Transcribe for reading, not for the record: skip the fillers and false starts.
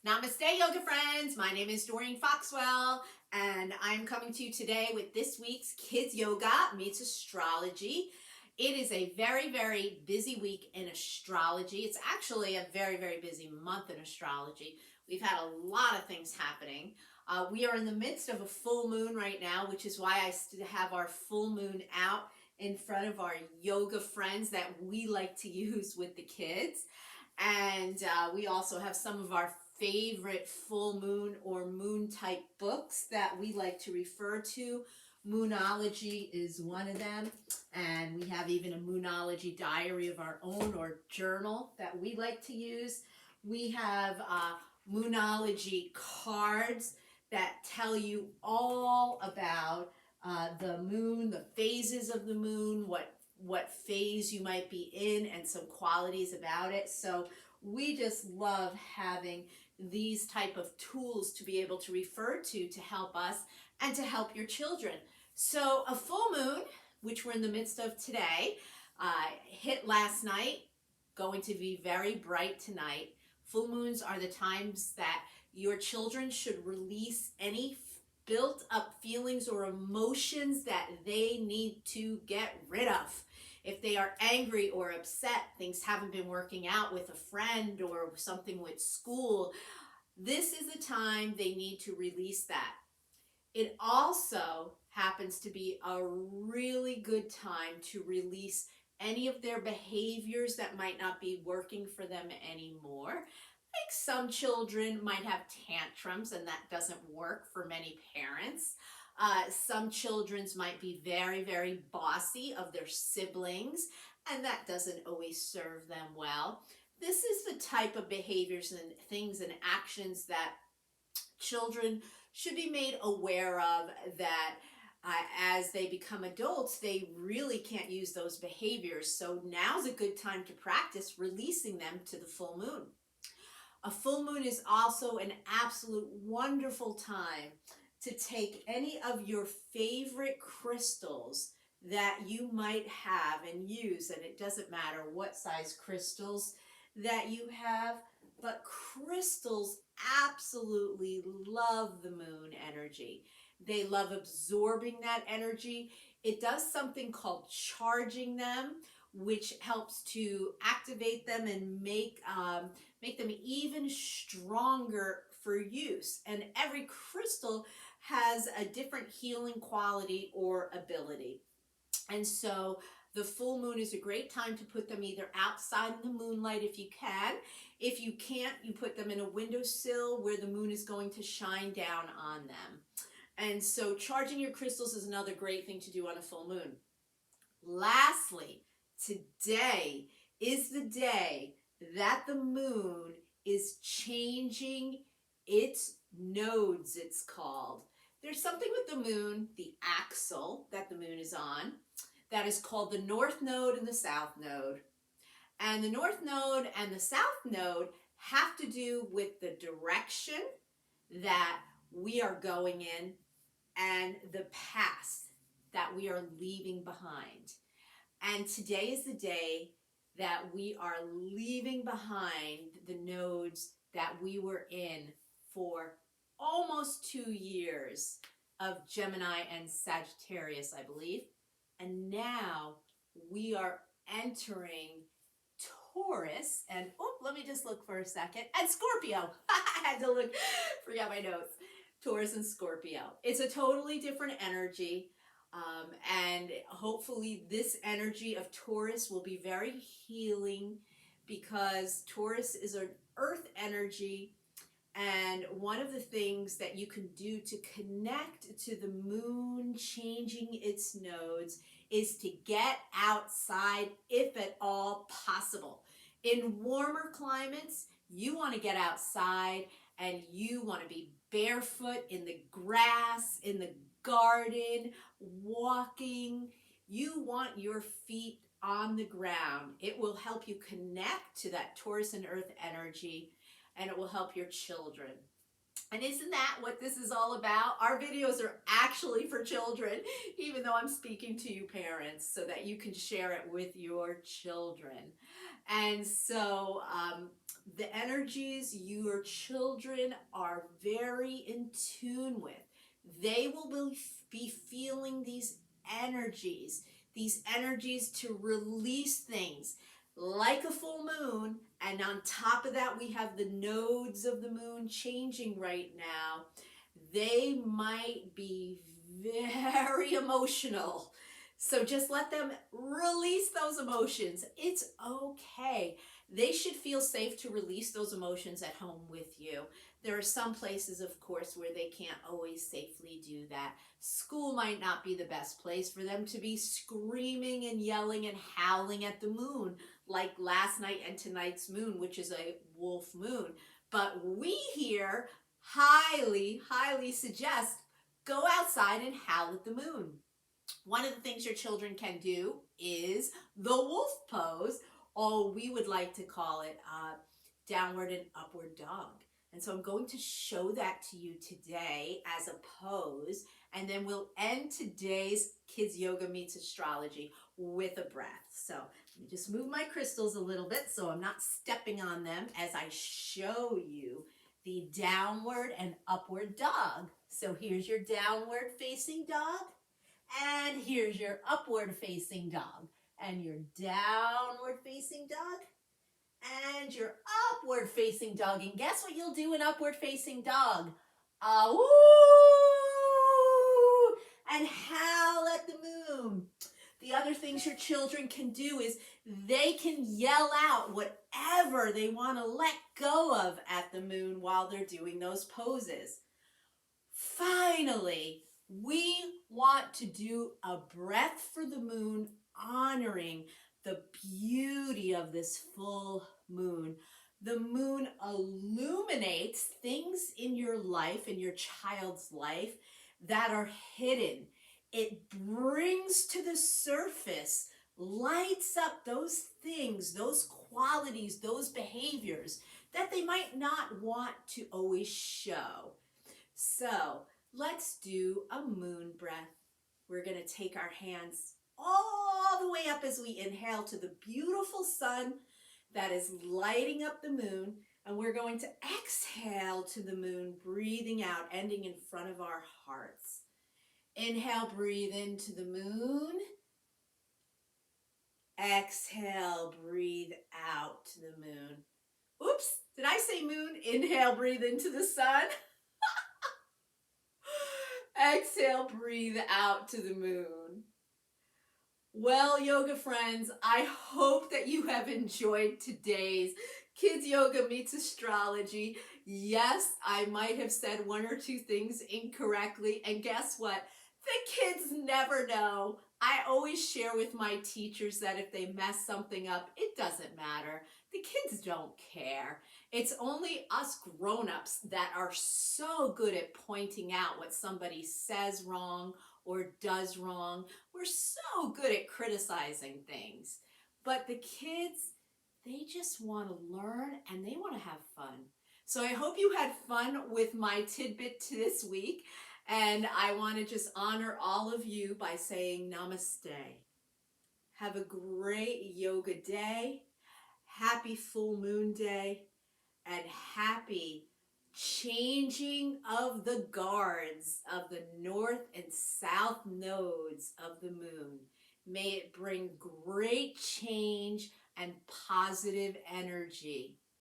Namaste, yoga friends. My name is Doreen Foxwell, and I'm coming to you today with this week's Kids Yoga Meets Astrology. It is a very, very busy week in astrology. It's actually a very, very busy month in astrology. We've had a lot of things happening. We are in the midst of a full moon right now, which is why I have our full moon out in front of our yoga friends that we like to use with the kids. And we also have some of our favorite full moon or moon type books that we like to refer to. Moonology is one of them, and we have even a Moonology diary of our own or journal that we like to use. We have Moonology cards that tell you all about the moon, the phases of the moon, what phase you might be in, and some qualities about it. So we just love having these type of tools to be able to refer to help us and to help your children. So a full moon, which we're in the midst of today, hit last night, going to be very bright tonight. Full moons are the times that your children should release any built up feelings or emotions that they need to get rid of. If they are angry or upset, things haven't been working out with a friend or something with school, this is the time they need to release that. It also happens to be a really good time to release any of their behaviors that might not be working for them anymore. Like some children might have tantrums, and that doesn't work for many parents. Some children might be very, very bossy of their siblings, and that doesn't always serve them well. This is the type of behaviors and things and actions that children should be made aware of, that as they become adults, they really can't use those behaviors. So now's a good time to practice releasing them to the full moon. A full moon is also an absolute wonderful time to take any of your favorite crystals that you might have and use, and it doesn't matter what size crystals that you have, but crystals absolutely love the moon energy. They love absorbing that energy. It does something called charging them, which helps to activate them and make them even stronger for use. And every crystal has a different healing quality or ability. And so the full moon is a great time to put them either outside in the moonlight if you can. If you can't, you put them in a windowsill where the moon is going to shine down on them. And so charging your crystals is another great thing to do on a full moon. Lastly, today is the day that the moon is changing its nodes, it's called. There's something with the moon, the axle that the moon is on, that is called the north node and the south node. And the north node and the south node have to do with the direction that we are going in and the past that we are leaving behind. And today is the day that we are leaving behind the nodes that we were in for almost 2 years of Gemini and Sagittarius, I believe. And now we are entering Taurus, and let me just look for a second, and Scorpio. I had to look, forgot my notes. Taurus and Scorpio. It's a totally different energy. And hopefully this energy of Taurus will be very healing, because Taurus is an earth energy. And one of the things that you can do to connect to the moon changing its nodes is to get outside if at all possible. In warmer climates, you want to get outside and you want to be barefoot in the grass, in the garden, walking. You want your feet on the ground. It will help you connect to that Taurus and Earth energy, and it will help your children. And isn't that what this is all about? Our videos are actually for children, even though I'm speaking to you parents, so that you can share it with your children. And so the energies your children are very in tune with. They will be feeling these energies to release things like a full moon. And on top of that, we have the nodes of the moon changing right now. They might be very emotional. So just let them release those emotions. It's okay. They should feel safe to release those emotions at home with you. There are some places, of course, where they can't always safely do that. School might not be the best place for them to be screaming and yelling and howling at the moon, like last night and tonight's moon, which is a wolf moon. But we here highly, highly suggest go outside and howl at the moon. One of the things your children can do is the wolf pose, or we would like to call it downward and upward dog. And so I'm going to show that to you today as a pose, and then we'll end today's Kids Yoga Meets Astrology with a breath. So let me just move my crystals a little bit so I'm not stepping on them as I show you the downward and upward dog. So here's your downward facing dog. And here's your upward facing dog, and your downward facing dog, and your upward facing dog. And guess what you'll do in upward facing dog? Woo! And howl at the moon. The other things your children can do is they can yell out whatever they want to let go of at the moon while they're doing those poses. Finally, we want to do a breath for the moon, honoring the beauty of this full moon. The moon illuminates things in your life, in your child's life, that are hidden. It brings to the surface, lights up those things, those qualities, those behaviors that they might not want to always show. So let's do a moon breath. We're going to take our hands all the way up as we inhale to the beautiful sun that is lighting up the moon. And we're going to exhale to the moon, breathing out, ending in front of our hearts. Inhale, breathe into the moon. Exhale, breathe out to the moon. Oops, did I say moon? Inhale, breathe into the sun. Exhale, breathe out to the moon. Well, yoga friends, I hope that you have enjoyed today's Kids Yoga Meets Astrology. Yes, I might have said one or two things incorrectly, and guess what? The kids never know. I always share with my teachers that if they mess something up, it doesn't matter. The kids don't care. It's only us grown-ups that are so good at pointing out what somebody says wrong or does wrong. We're so good at criticizing things. But the kids, they just want to learn and they want to have fun. So I hope you had fun with my tidbit this week. And I want to just honor all of you by saying namaste. Have a great yoga day. Happy full moon day. And happy changing of the guards of the north and south nodes of the moon. May it bring great change and positive energy.